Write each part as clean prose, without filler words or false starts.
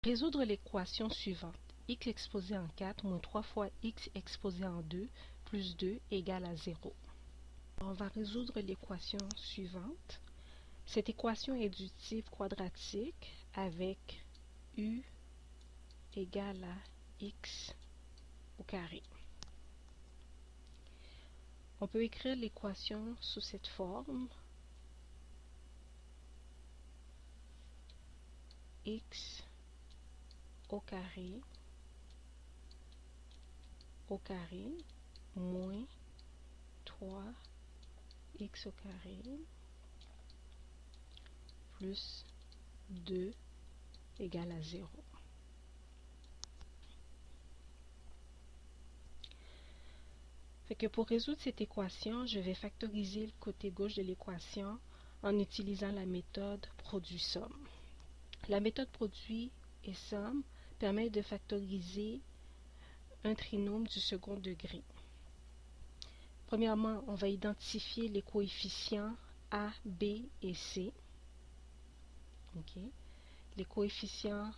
Résoudre l'équation suivante. X exposé en 4 moins 3 fois x exposé en 2 plus 2 égale à 0. On va résoudre l'équation suivante. Cette équation est du type quadratique avec u égale à x au carré. On peut écrire l'équation sous cette forme. X au carré moins 3x au carré plus 2 égale à 0. Fait que pour résoudre cette équation, je vais factoriser le côté gauche de l'équation en utilisant la méthode produit-somme. La méthode produit et somme permet de factoriser un trinôme du second degré. Premièrement, on va identifier les coefficients A, B et C. Okay. Les coefficients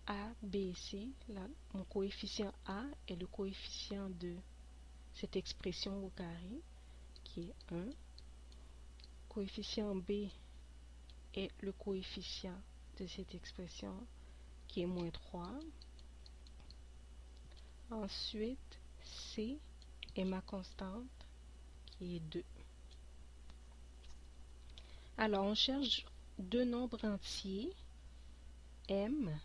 A, B et C, là, mon coefficient A est le coefficient de cette expression au carré, qui est 1. Coefficient B est le coefficient de cette expression, qui est moins 3. Ensuite, C est ma constante, qui est 2. Alors, on cherche deux nombres entiers, M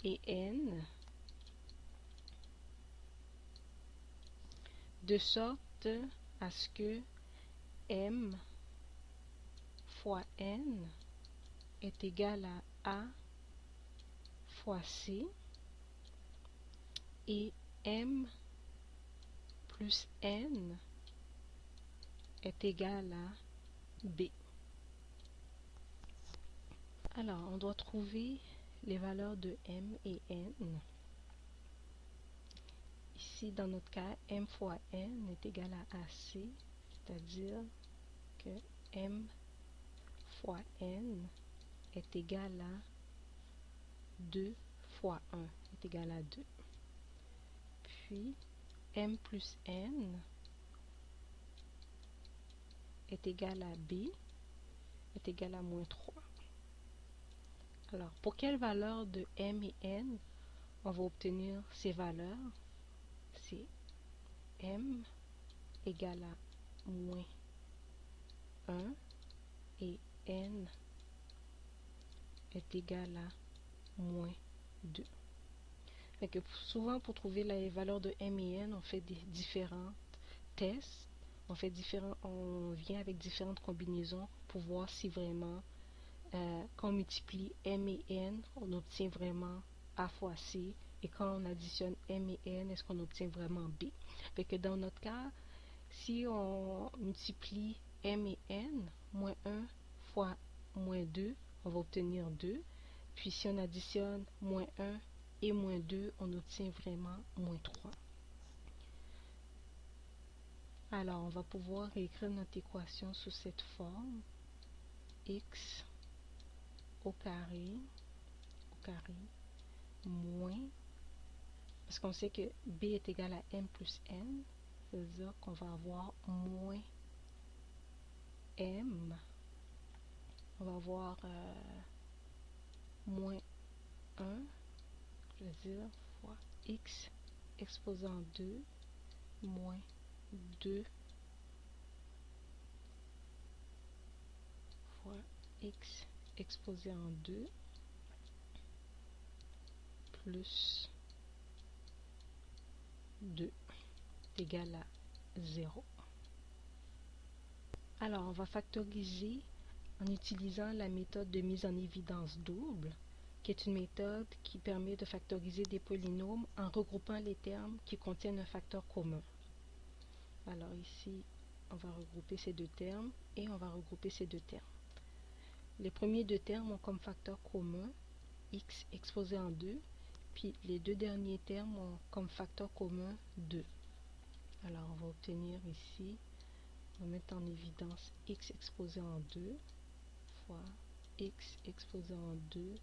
et N, de sorte à ce que M fois N est égal à A fois C et M plus N est égal à B. Alors, on doit trouver les valeurs de M et N. Ici, dans notre cas, M fois N est égal à AC, c'est-à-dire que M fois N est égal à 2 fois 1 est égal à 2. Puis, M plus N est égal à B est égal à moins 3. Alors, pour quelle valeur de M et N on va obtenir ces valeurs? C'est M égale à moins 1 et N est égal à moins 2. Fait que souvent, pour trouver les valeurs de M et N, on fait des différents tests. On vient avec différentes combinaisons pour voir si vraiment, quand on multiplie M et N, on obtient vraiment A fois C. Et quand on additionne M et N, est-ce qu'on obtient vraiment B? Fait que dans notre cas, si on multiplie M et N, moins 1 fois moins 2, on va obtenir 2. Puis si on additionne moins 1 et moins 2, on obtient vraiment moins 3. Alors, on va pouvoir écrire notre équation sous cette forme. X au carré moins, parce qu'on sait que B est égal à M plus N, ça veut dire qu'on va avoir moins M, on va avoir moins 1, je veux dire, fois X exposé en 2, moins 2 fois X exposé en 2 plus 2 est égal à 0. Alors, on va factoriser en utilisant la méthode de mise en évidence double, qui est une méthode qui permet de factoriser des polynômes en regroupant les termes qui contiennent un facteur commun. Alors ici, on va regrouper ces deux termes et on va regrouper ces deux termes. Les premiers deux termes ont comme facteur commun x exposé en 2, puis les deux derniers termes ont comme facteur commun 2. Alors on va obtenir ici, on va mettre en évidence x exposé en 2 fois x exposé en 2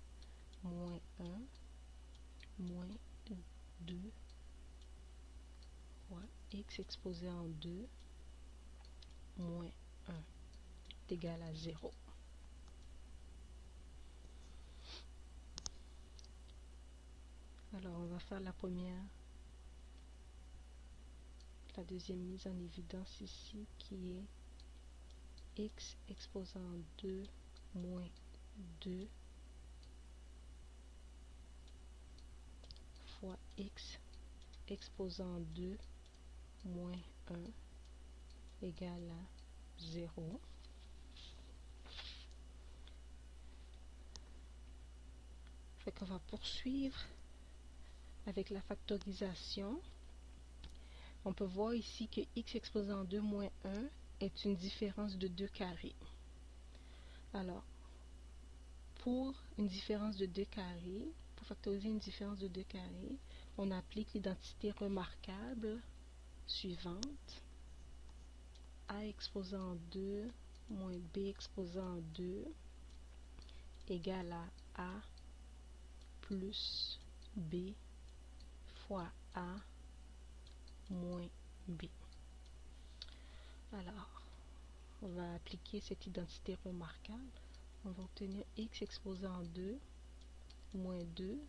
moins 1 moins 2 fois x exposé en 2 moins 1 est égal à 0. Alors, on va faire la deuxième mise en évidence ici, qui est x exposé en 2 moins 2 fois x exposé en 2 moins 1 égale à 0. Fait qu'on va poursuivre avec la factorisation. On peut voir ici que x exposé en 2 moins 1 est une différence de 2 carrés. Alors, pour une différence de 2 carrés, pour factoriser une différence de 2 carrés, on applique l'identité remarquable suivante. A exposé en 2 moins B exposé en 2 égale à A plus B fois A moins B. Alors, on va appliquer cette identité remarquable. On va obtenir x exposé en 2 moins 2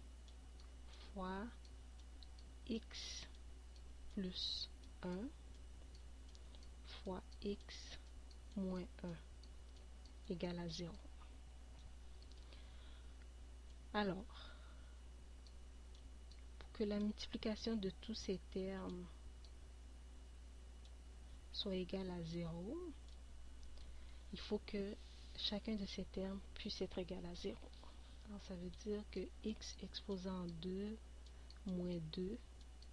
fois x plus 1 fois x moins 1 égale à 0. Alors, pour que la multiplication de tous ces termes soit égale à 0, il faut que chacun de ces termes puisse être égal à 0. Alors, ça veut dire que x exposé en 2 moins 2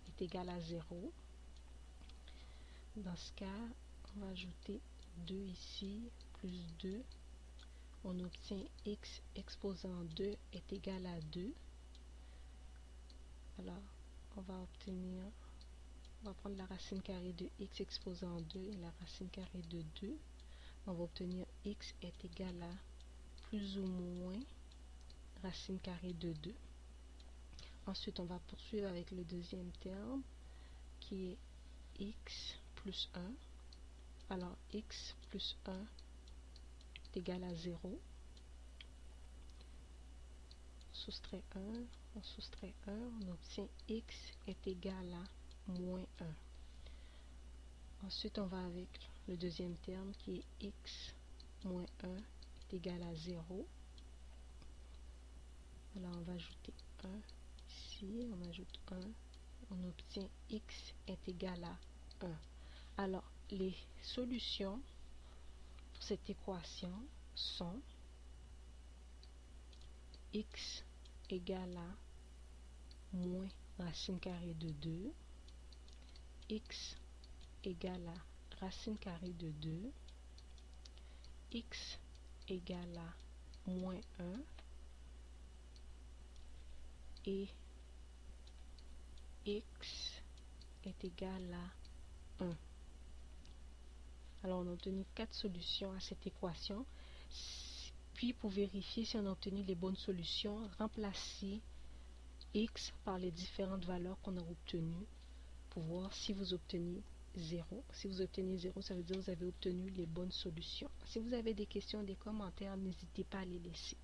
est égal à 0. Dans ce cas, on va ajouter 2 ici, plus 2. On obtient x exposé en 2 est égal à 2. Alors, on va prendre la racine carrée de x exposé en 2 et la racine carrée de 2. On va obtenir x est égal à plus ou moins racine carrée de 2. Ensuite, on va poursuivre avec le deuxième terme qui est x plus 1. Alors, x plus 1 est égal à 0. On soustrait 1, on soustrait 1, on obtient x est égal à moins 1. Ensuite, on va avec le deuxième terme qui est x moins 1 est égal à 0. Alors, on va ajouter 1 ici, on ajoute 1, on obtient x est égal à 1. Alors, les solutions pour cette équation sont x égale à moins racine carrée de 2, x égale à racine carrée de 2, x égale à moins 1 et x est égal à 1. Alors, on a obtenu 4 solutions à cette équation. Puis, pour vérifier si on a obtenu les bonnes solutions, remplacez x par les différentes valeurs qu'on a obtenues pour voir si vous obtenez 0. Si vous obtenez 0, ça veut dire que vous avez obtenu les bonnes solutions. Si vous avez des questions, des commentaires, n'hésitez pas à les laisser.